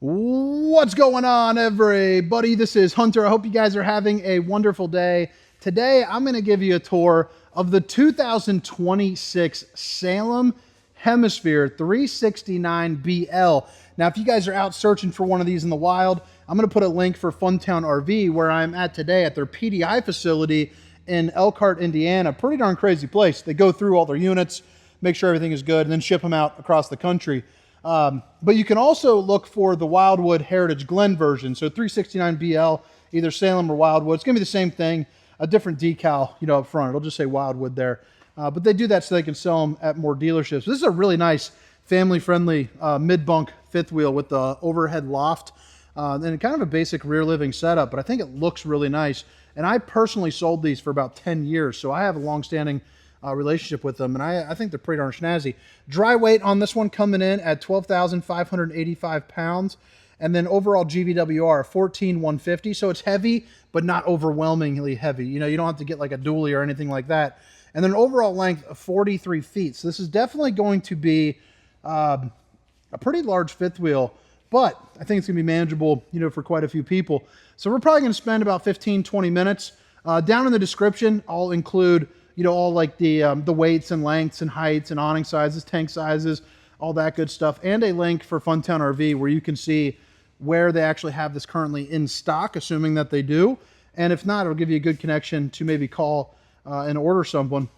What's going on, everybody? This is Hunter. I hope you guys are having a wonderful day. Today, I'm going to give you a tour of the 2026 Salem Hemisphere 369BL. Now, if you guys are out searching for one of these in the wild, I'm going to put a link for Funtown RV, where I'm at today at their PDI facility in Elkhart, Indiana. Pretty darn crazy place. They go through all their units, make sure everything is good, and then ship them out across the country. But you can also look for the Wildwood Heritage Glen version. So 369BL, either Salem or Wildwood. It's going to be the same thing, a different decal, up front. It'll just say Wildwood there. But they do that so they can sell them at more dealerships. This is a really nice, family-friendly mid bunk fifth wheel with the overhead loft and kind of a basic rear living setup. But I think it looks really nice. And I personally sold these for about 10 years. So I have a long-standing relationship with them, and I think they're pretty darn snazzy. Dry weight on this one coming in at 12,585 pounds, and then overall GVWR 14,150. So it's heavy, but not overwhelmingly heavy. You don't have to get like a dually or anything like that. And then overall length of 43 feet. So this is definitely going to be a pretty large fifth wheel, but I think it's gonna be manageable, for quite a few people. So we're probably gonna spend about 15-20 minutes. Down in the description, I'll include all like the weights and lengths and heights and awning sizes, tank sizes, all that good stuff, and a link for Funtown RV where you can see where they actually have this currently in stock, assuming that they do. And if not, it'll give you a good connection to maybe call and order from them.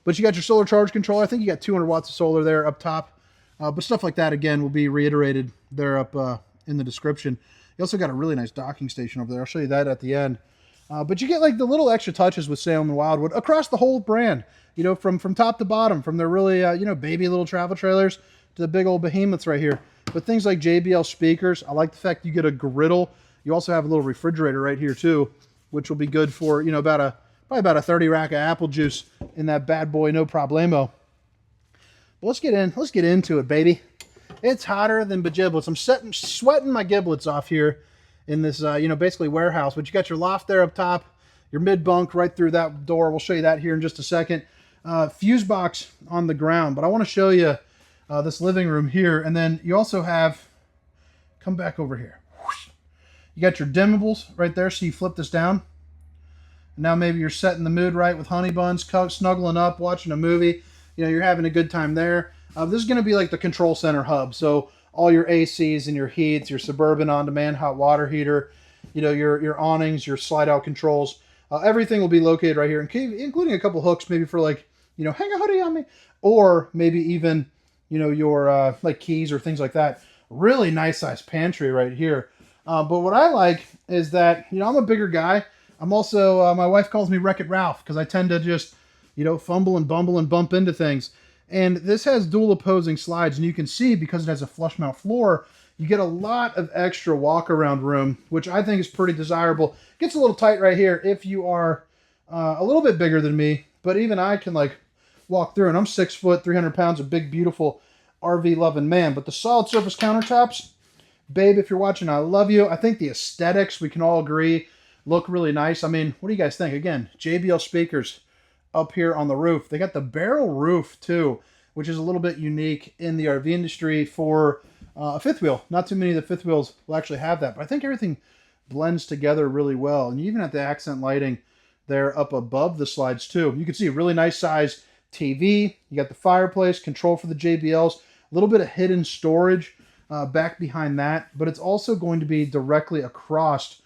But you got your solar charge control. I think you got 200 watts of solar there up top. But stuff like that, again, will be reiterated there up in the description. You also got a really nice docking station over there. I'll show you that at the end. But you get like the little extra touches with Salem and Wildwood across the whole brand, from top to bottom, from their really, baby little travel trailers to the big old behemoths right here. But things like JBL speakers, I like the fact you get a griddle. You also have a little refrigerator right here too, which will be good for, probably about a 30 rack of apple juice in that bad boy, no problemo. But let's get into it, baby. It's hotter than bajiblets. I'm sweating my giblets off here in this, basically warehouse. But you got your loft there up top, your mid bunk right through that door. We'll show you that here in just a second. Fuse box on the ground. But I want to show you this living room here. And then you also have, come back over here. You got your dimmables right there. So you flip this down. And now maybe you're setting the mood right with honey buns, snuggling up, watching a movie. You're having a good time there. This is going to be like the control center hub. So all your ACs and your heats, your Suburban on-demand hot water heater, your awnings, your slide-out controls, everything will be located right here, including a couple hooks, maybe for like, hang a hoodie on me, or maybe even, your like keys or things like that. Really nice size pantry right here. But what I like is that, I'm a bigger guy. I'm also, my wife calls me Wreck-It Ralph because I tend to just, fumble and bumble and bump into things. And this has dual opposing slides, and you can see because it has a flush mount floor, you get a lot of extra walk around room, which I think is pretty desirable. Gets a little tight right here if you are a little bit bigger than me, but even I can like walk through, and I'm 6 foot, 300 pounds, a big, beautiful RV loving man. But the solid surface countertops, babe, if you're watching, I love you. I think the aesthetics, we can all agree, look really nice. I mean, what do you guys think? Again, JBL speakers up here on the roof. They got the barrel roof too, which is a little bit unique in the RV industry for a fifth wheel. Not too many of the fifth wheels will actually have that, but I think everything blends together really well. And you even have the accent lighting there up above the slides too. You can see a really nice size TV. You got the fireplace, control for the JBLs, a little bit of hidden storage back behind that, but it's also going to be directly across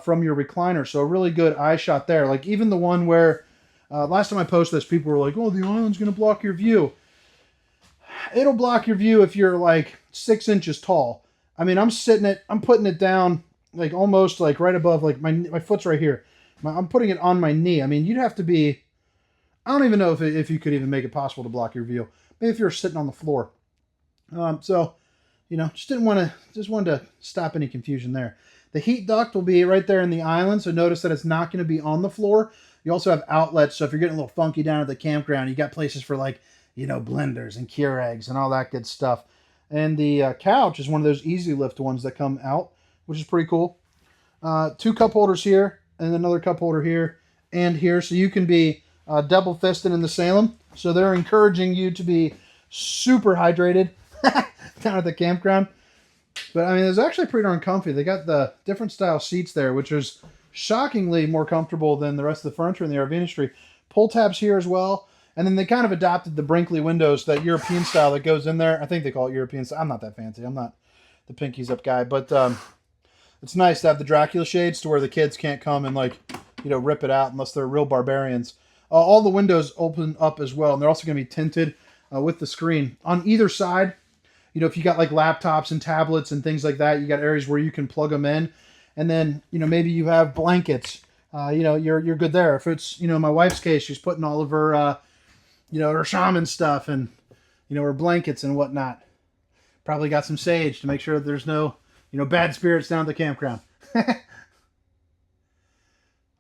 from your recliner. So a really good eye shot there. Like even the one where last time I posted this, people were like, oh, the island's going to block your view. It'll block your view if you're like 6 inches tall. I mean, I'm putting it down like almost like right above, like my foot's right here. I'm putting it on my knee. I mean, you'd have to be, I don't even know if you could even make it possible to block your view. Maybe if you're sitting on the floor. So, just wanted to stop any confusion there. The heat duct will be right there in the island. So notice that it's not going to be on the floor. You also have outlets, so if you're getting a little funky down at the campground, you got places for like, blenders and Keurigs and all that good stuff. And the couch is one of those easy lift ones that come out, which is pretty cool. 2 cup holders here, and another cup holder here and here, so you can be double fisted in the Salem. So they're encouraging you to be super hydrated down at the campground. But I mean, it's actually pretty darn comfy. They got the different style seats there, which is shockingly more comfortable than the rest of the furniture in the RV industry. Pull tabs here as well. And then they kind of adopted the Brinkley windows, that European style that goes in there. I think they call it European style. I'm not that fancy. I'm not the pinkies up guy. But it's nice to have the Dracula shades to where the kids can't come and, like, you know, rip it out unless they're real barbarians. All the windows open up as well. And they're also going to be tinted with the screen. On either side, you know, if you got like laptops and tablets and things like that, you got areas where you can plug them in. And then, you know, maybe you have blankets. You know, you're good there. If it's, you know, my wife's case, she's putting all of her, you know, her shaman stuff and, you know, her blankets and whatnot. Probably got some sage to make sure that there's no, you know, bad spirits down at the campground.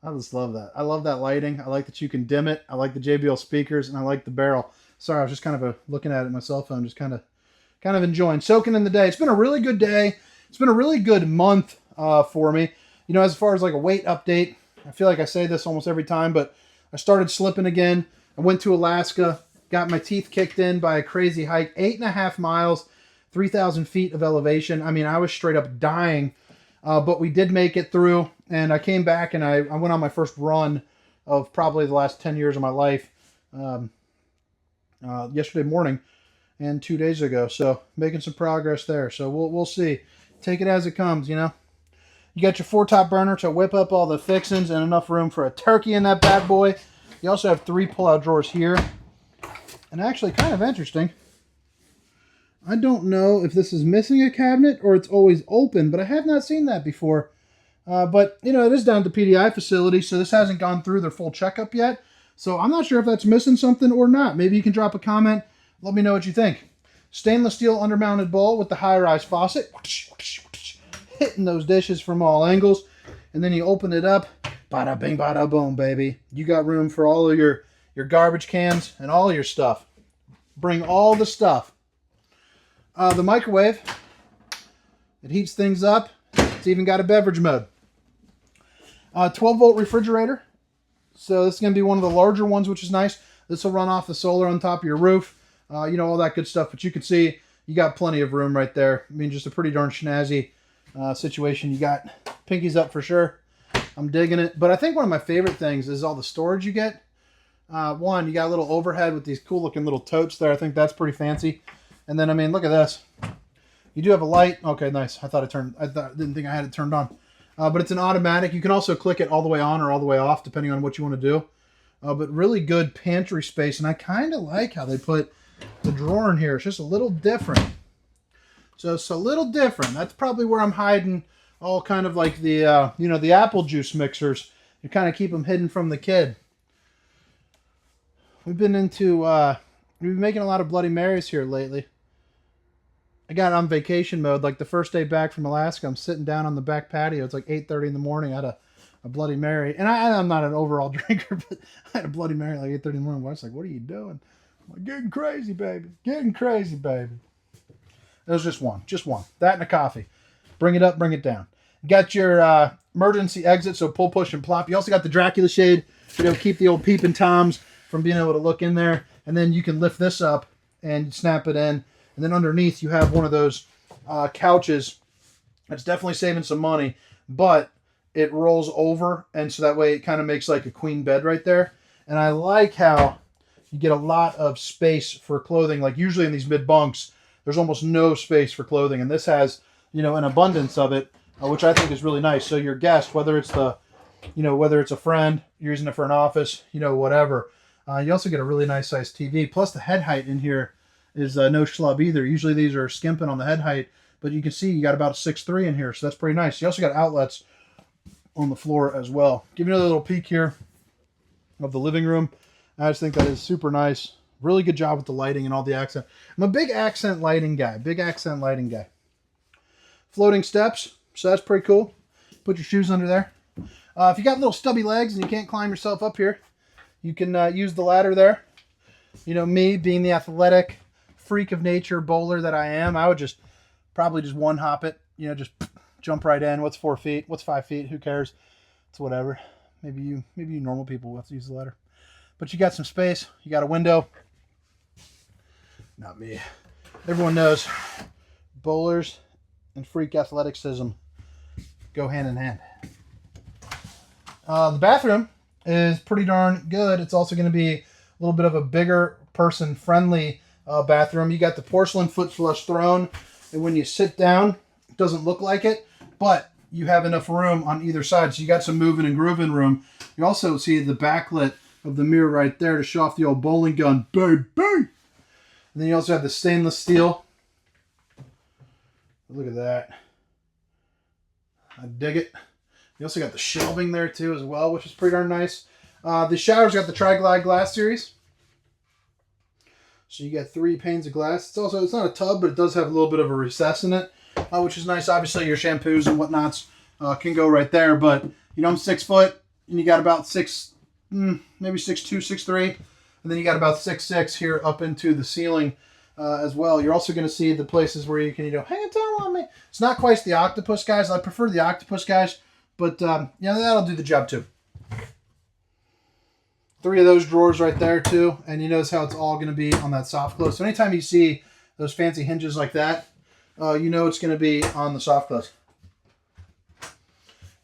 I just love that. I love that lighting. I like that you can dim it. I like the JBL speakers, and I like the barrel. Sorry, I was just kind of looking at it on my cell phone, just kind of enjoying, soaking in the day. It's been a really good day. It's been a really good month for me. You know, as far as like a weight update, I feel like I say this almost every time, but I started slipping again. I went to Alaska, got my teeth kicked in by a crazy hike, 8.5 miles, 3,000 feet of elevation. I mean, I was straight up dying, but we did make it through, and I came back and I went on my first run of probably the last 10 years of my life yesterday morning and 2 days ago. So making some progress there. So we'll see. Take it as it comes, you know. You got your 4-top burner to whip up all the fixings and enough room for a turkey in that bad boy. You also have 3 pull-out drawers here. And actually, kind of interesting, I don't know if this is missing a cabinet or it's always open, but I have not seen that before. But, you know, it is down to PDI facility, so this hasn't gone through their full checkup yet. So I'm not sure if that's missing something or not. Maybe you can drop a comment. Let me know what you think. Stainless steel undermounted bowl with the high-rise faucet. Hitting those dishes from all angles. And then you open it up. Bada bing, bada boom, baby. You got room for all of your garbage cans and all your stuff. Bring all the stuff. The microwave, it heats things up. It's even got a beverage mode. 12-volt refrigerator. So this is going to be one of the larger ones, which is nice. This will run off the solar on top of your roof. You know, all that good stuff. But you can see you got plenty of room right there. I mean, just a pretty darn snazzy situation. You got pinkies up for sure. I'm digging it. But I think one of my favorite things is all the storage you get. One, you got a little overhead with these cool looking little totes there. I think that's pretty fancy. And then, I mean, look at this. You do have a light. Okay, nice. Didn't think I had it turned on. But it's an automatic. You can also click it all the way on or all the way off, depending on what you want to do. But really good pantry space. And I kind of like how they put the drawer in here. It's just a little different. So it's a little different. That's probably where I'm hiding all kind of like the, you know, the apple juice mixers. You kind of keep them hidden from the kid. We've been making a lot of Bloody Marys here lately. I got on vacation mode. Like the first day back from Alaska, I'm sitting down on the back patio. It's like 8:30 in the morning. I had a Bloody Mary. And I'm not an overall drinker, but I had a Bloody Mary like 8:30 in the morning. Wife's like, what are you doing? I'm like, getting crazy, baby. Getting crazy, baby. It was just one. Just one. That and a coffee. Bring it up, bring it down. You got your emergency exit, so pull, push, and plop. You also got the Dracula shade, you know, keep the old peeping toms from being able to look in there. And then you can lift this up and snap it in. And then underneath you have one of those couches. That's definitely saving some money, but it rolls over, and so that way it kind of makes like a queen bed right there. And I like how you get a lot of space for clothing. Like usually in these mid bunks, there's almost no space for clothing, and this has, you know, an abundance of it, which I think is really nice. So your guest, whether it's whether it's a friend, you're using it for an office, you know, whatever. You also get a really nice sized TV. Plus the head height in here is no schlub either. Usually these are skimping on the head height, but you can see you got about 6'3" in here, so that's pretty nice. You also got outlets on the floor as well. Give you another little peek here of the living room. I just think that is super nice. Really good job with the lighting and all the accent. I'm a big accent lighting guy. Floating steps, so that's pretty cool. Put your shoes under there. If you got little stubby legs and you can't climb yourself up here, you can use the ladder there. You know, me being the athletic freak of nature bowler that I am, I would probably just one hop it, you know, just jump right in. What's 4 feet? What's 5 feet? Who cares? It's whatever. Maybe you normal people will have to use the ladder. But you got some space. You got a window. Not me. Everyone knows bowlers and freak athleticism go hand in hand. The bathroom is pretty darn good. It's also going to be a little bit of a bigger person-friendly bathroom. You got the porcelain foot flush throne, and when you sit down, it doesn't look like it, but you have enough room on either side, so you got some moving and grooving room. You also see the backlit of the mirror right there to show off the old bowling gun, baby. And then you also have the stainless steel. Look at that. I dig it. You also got the shelving there too as well, which is pretty darn nice. The shower's got the Tri-Glide glass series. So you got 3 panes of glass. It's not a tub, but it does have a little bit of a recess in it, which is nice. Obviously your shampoos and whatnots can go right there, but you know, I'm 6 foot and you got about maybe 6'2", 6'3", and then you got about 6'6" here up into the ceiling as well. You're also going to see the places where you can, you know, hang a towel on me. It's not quite the octopus guys. I prefer the octopus guys, but yeah, that'll do the job too. 3 of those drawers right there too, and you notice how it's all going to be on that soft close. So anytime you see those fancy hinges like that, you know it's going to be on the soft close.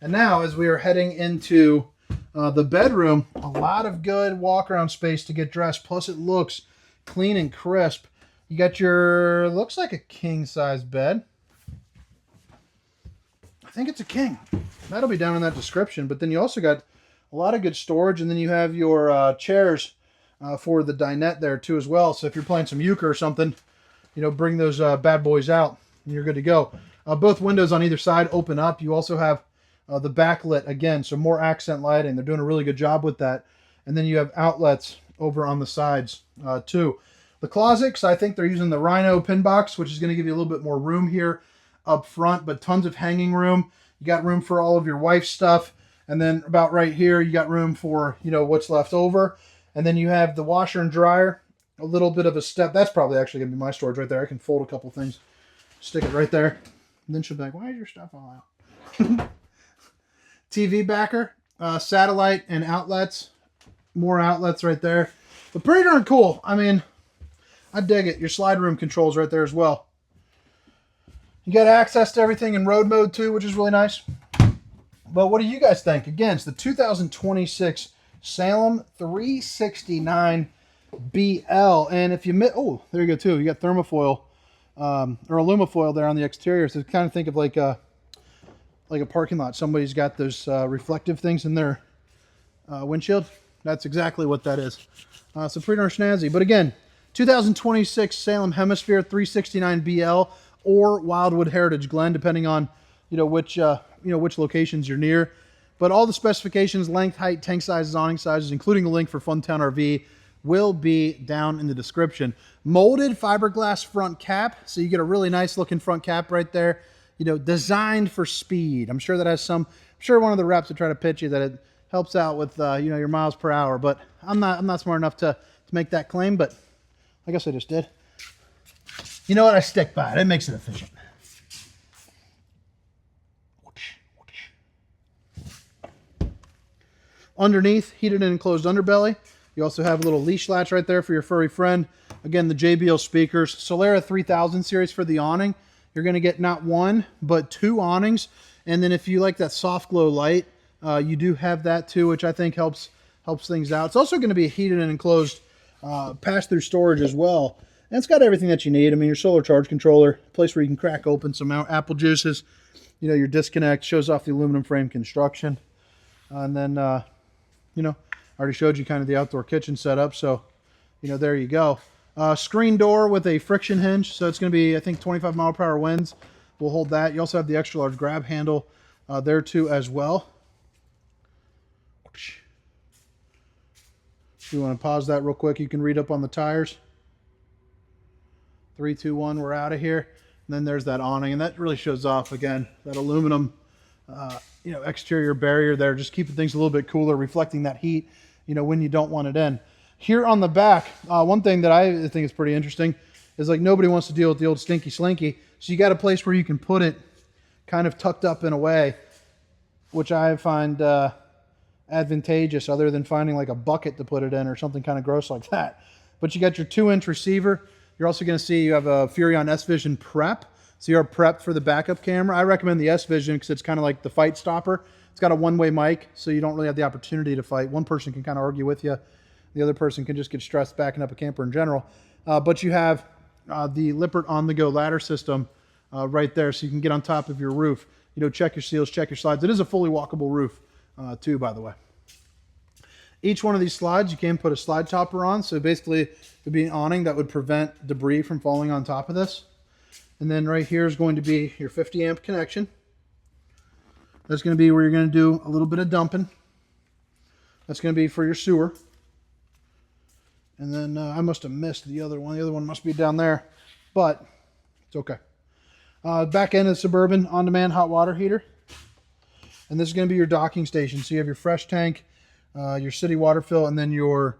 And now, as we are heading into the bedroom, a lot of good walk-around space to get dressed. Plus, it looks clean and crisp. You got your, looks like a king-size bed. I think it's a king. That'll be down in that description. But then you also got a lot of good storage, and then you have your chairs for the dinette there too as well. So if you're playing some euchre or something, you know, bring those bad boys out, and you're good to go. Both windows on either side open up. You also have the backlit again, so more accent lighting. They're doing a really good job with that. And then you have outlets over on the sides too. The closets, I think they're using the Rhino pin box, which is going to give you a little bit more room here up front, but tons of hanging room. You got room for all of your wife's stuff. And then about right here, you got room for, you know, what's left over. And then you have the washer and dryer, a little bit of a step. That's probably actually going to be my storage right there. I can fold a couple things, stick it right there. And then she'll be like, why is your stuff all out? TV backer, satellite and outlets. More outlets right there. But pretty darn cool. I mean, I dig it. Your slide room controls right there as well. You got access to everything in road mode too, which is really nice. But what do you guys think? Again, it's the 2026 Salem 369BL. And if you oh, there you go too. You got thermofoil or alumifoil there on the exterior. So kind of think of like a parking lot. Somebody's got those reflective things in their windshield. That's exactly what that is. So pretty darn snazzy. But again, 2026 Salem Hemisphere 369BL or Wildwood Heritage Glen, depending on which locations you're near. But all the specifications, length, height, tank sizes, awning sizes, including a link for Funtown RV, will be down in the description. Molded fiberglass front cap, so you get a really nice looking front cap right there. Designed for speed. I'm sure that has some. I'm sure one of the reps would try to pitch you that it helps out with your miles per hour. But I'm not smart enough to make that claim. But I guess I just did. You know what? I stick by it. It makes it efficient. Underneath, heated and enclosed underbelly. You also have a little leash latch right there for your furry friend. Again, the JBL speakers. Solera 3000 series for the awning. You're going to get not one, but 2 awnings. And then if you like that soft glow light, you do have that too, which I think helps things out. It's also going to be a heated and enclosed pass-through storage as well. And it's got everything that you need. I mean, your solar charge controller, a place where you can crack open some apple juices. Your disconnect, shows off the aluminum frame construction. And then, I already showed you kind of the outdoor kitchen setup. So, there you go. Screen door with a friction hinge. So it's going to be, I think, 25 mile per hour winds will hold that. You also have the extra large grab handle there too as well. If you want to pause that real quick, you can read up on the tires. 3, 2, 1, we're out of here. And then there's that awning, and that really shows off, again, that aluminum exterior barrier there, just keeping things a little bit cooler, reflecting that heat, when you don't want it in. Here on the back, one thing that I think is pretty interesting is like nobody wants to deal with the old stinky slinky. So you got a place where you can put it kind of tucked up in a way, which I find advantageous other than finding like a bucket to put it in or something kind of gross like that. But you got your 2-inch receiver. You're also going to see you have a Furrion S-Vision Prep. So you're prepped for the backup camera. I recommend the S Vision because it's kind of like the fight stopper. It's got a one-way mic, so you don't really have the opportunity to fight. One person can kind of argue with you. The other person can just get stressed backing up a camper in general. But you have the Lippert on-the-go ladder system right there, so you can get on top of your roof. You know, check your seals, check your slides. It is a fully walkable roof too, by the way. Each one of these slides, you can put a slide topper on. So basically, it would be an awning that would prevent debris from falling on top of this. And then right here is going to be your 50 amp connection. That's going to be where you're going to do a little bit of dumping. That's going to be for your sewer. And then I must have missed the other one. The other one must be down there, but it's okay. Back end of the Suburban on-demand hot water heater. And this is going to be your docking station. So you have your fresh tank, your city water fill, and then your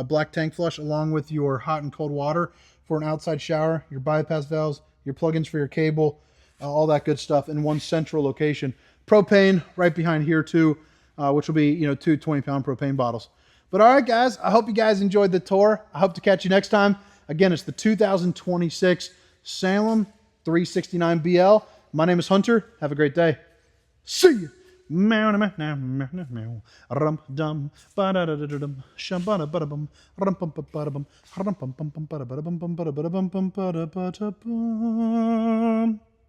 black tank flush along with your hot and cold water for an outside shower, your bypass valves, your plugins for your cable, all that good stuff in one central location. Propane right behind here too, which will be, you know, 2 20-pound propane bottles. But all right, guys, I hope you guys enjoyed the tour. I hope to catch you next time. Again, it's the 2026 Salem 369BL. My name is Hunter. Have a great day. See you. Rum dum ba da da da dum shum ba da ba da bum rum pum ba da bum rum pum pum ba da ba da bum bum ba da bum bum ba da ba da bum.